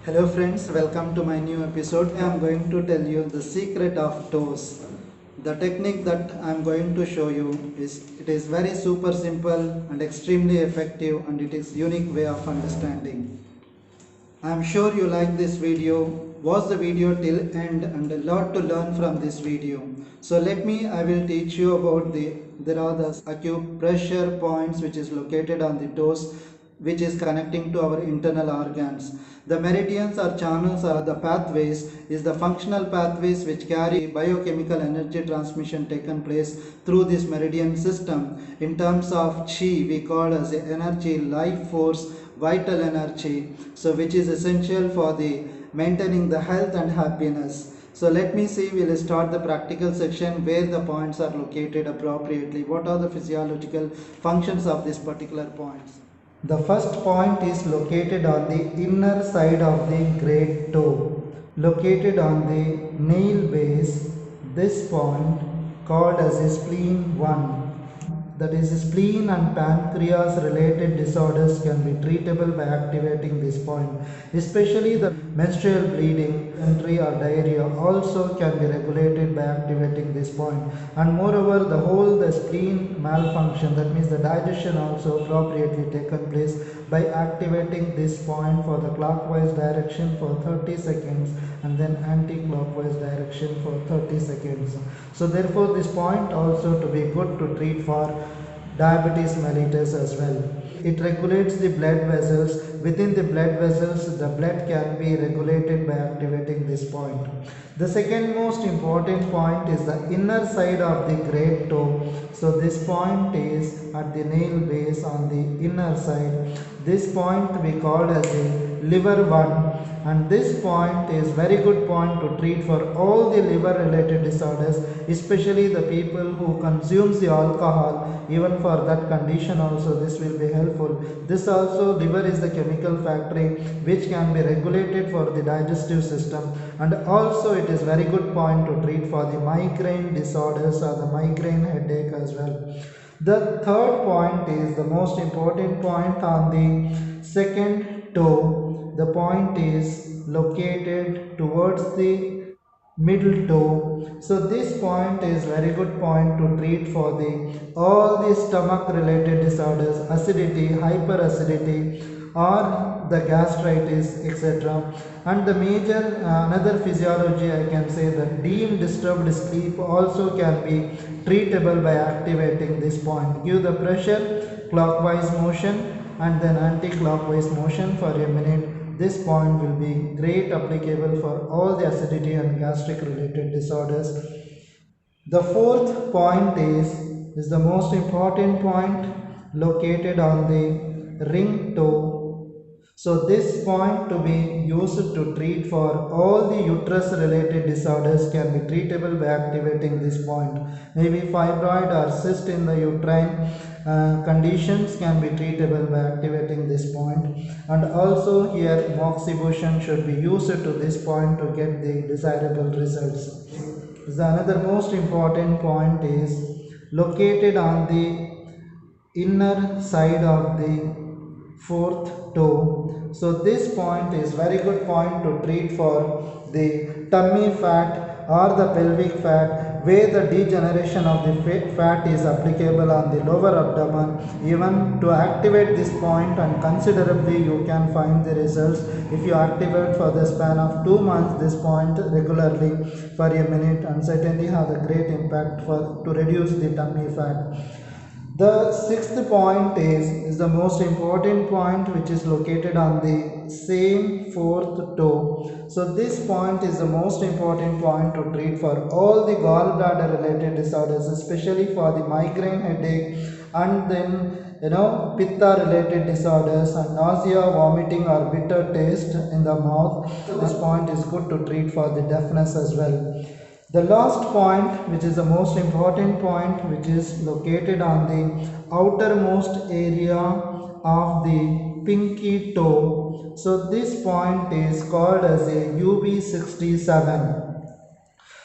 Hello friends, welcome to my new episode. I am going to tell you the secret of toes. The technique that I am going to show you is very super simple and extremely effective, and it is unique way of understanding. I am sure you like this video. Watch the video till end and a lot to learn from this video. So I will teach you about there are the acupressure points which is located on the toes, which is connecting to our internal organs. The meridians or channels or the pathways is the functional pathways which carry biochemical energy transmission taken place through this meridian system. In terms of chi, we call as energy, life force, vital energy, so which is essential for the maintaining the health and happiness. So we'll start the practical section where the points are located appropriately. What are the physiological functions of this particular points? The first point is located on the inner side of the great toe, located on the nail base. This point called as a spleen 1. That is, spleen and pancreas related disorders can be treatable by activating this point. Especially the menstrual bleeding, dysentery or diarrhea also can be regulated by activating this point. And moreover, the spleen malfunction, that means the digestion also appropriately taken place by activating this point for the clockwise direction for 30 seconds and then anti-clockwise direction for 30 seconds. So therefore this point also to be good to treat for diabetes mellitus as well. It regulates the blood vessels. Within the blood vessels, the blood can be regulated by activating this point. The second most important point is the inner side of the great toe. So this point is at the nail base on the inner side. This point we call as the liver 1, and this point is very good point to treat for all the liver related disorders, especially the people who consumes the alcohol. Even for that condition also this will be helpful. This also, liver is the chemical factory which can be regulated for the digestive system, and also it is very good point to treat for the migraine disorders or the migraine headache as well. The third point is the most important point on the second toe. The point is located towards the middle toe. So this point is very good point to treat for the all the stomach related disorders, acidity, hyperacidity, or the gastritis, etc. And the major another physiology I can say that deep disturbed sleep also can be treatable by activating this point. Give the pressure clockwise motion and then anti-clockwise motion for a minute. This point will be great applicable for all the acidity and gastric related disorders. The fourth point is the most important point located on the ring toe. So this point to be used to treat for all the uterus related disorders can be treatable by activating this point. Maybe fibroid or cyst in the uterine conditions can be treatable by activating this point. And also here moxibustion should be used to this point to get the desirable results. The another most important point is located on the inner side of the fourth toe. So this point is very good point to treat for the tummy fat or the pelvic fat, where the degeneration of the fat is applicable on the lower abdomen. Even to activate this point, and considerably you can find the results if you activate for the span of 2 months this point regularly for a minute, and certainly have a great impact to reduce the tummy fat. The sixth point is the most important point, which is located on the same fourth toe. So this point is the most important point to treat for all the gallbladder related disorders, especially for the migraine headache, and then pitta related disorders and nausea, vomiting or bitter taste in the mouth. This point is good to treat for the deafness as well. The last point, which is the most important point, which is located on the outermost area of the pinky toe. So this point is called as a UB67.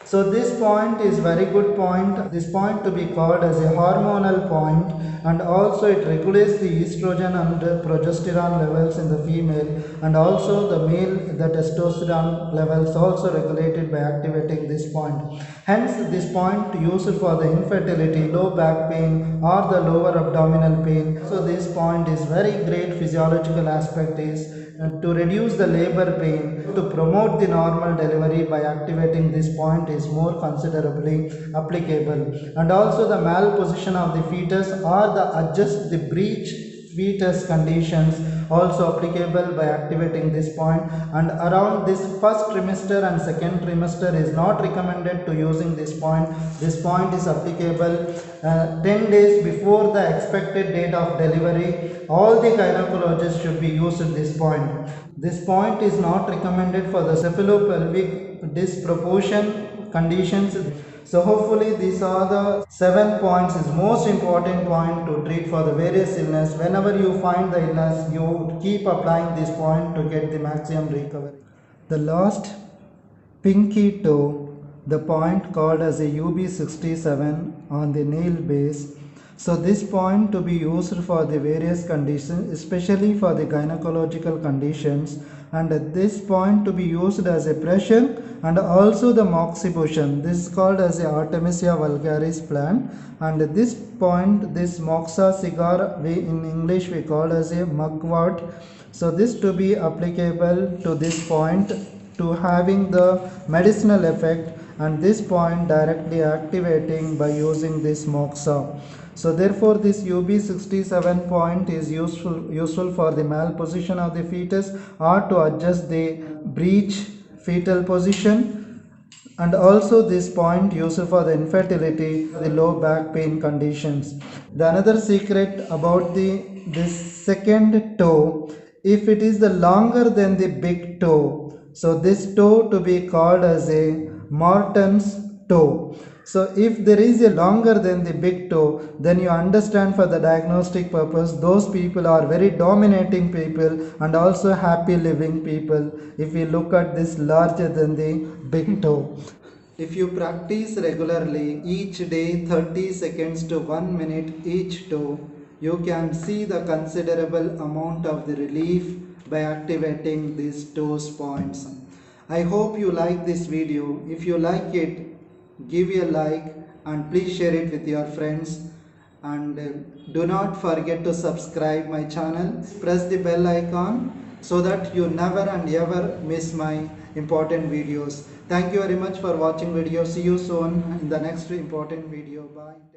So this point is very good point. This point to be called as a hormonal point, and also it regulates the estrogen and progesterone levels in the female, and also the male the testosterone levels also regulated by activating this point. Hence this point used for the infertility, low back pain or the lower abdominal pain. So this point is very great physiological aspect is to reduce the labor pain, to promote the normal delivery by activating this point is more considerably applicable. And also the malposition of the fetus or the adjust the breech fetus conditions also applicable by activating this point. And around this first trimester and second trimester is not recommended to using this point. This point is applicable 10 days before the expected date of delivery. All the gynecologists should be used this point. This point is not recommended for the cephalopelvic disproportion conditions. So hopefully these are the 7 points is most important point to treat for the various illness. Whenever you find the illness, you keep applying this point to get the maximum recovery. The last pinky toe, the point called as a UB67 on the nail base. So this point to be used for the various conditions, especially for the gynecological conditions, and this point to be used as a pressure and also the moxibustion. This is called as a Artemisia vulgaris plant, and this point, this moxa cigar, we in English we call as a mugwort. So this to be applicable to this point to having the medicinal effect, and this point directly activating by using this moxa. So therefore this UB67 point is useful for the malposition of the fetus or to adjust the breech fetal position, and also this point used for the infertility, the low back pain conditions. The another secret about this second toe, if it is the longer than the big toe, so this toe to be called as a Morton's toe. So if there is a longer than the big toe, then you understand for the diagnostic purpose those people are very dominating people and also happy living people if we look at this larger than the big toe. If you practice regularly each day 30 seconds to 1 minute each toe, you can see the considerable amount of the relief by activating these toes points. I hope you like this video. If you like it, give a like and please share it with your friends, and do not forget to subscribe my channel. Press the bell icon so that you never and ever miss my important videos. Thank you very much for watching video. See you soon in the next important video. Bye.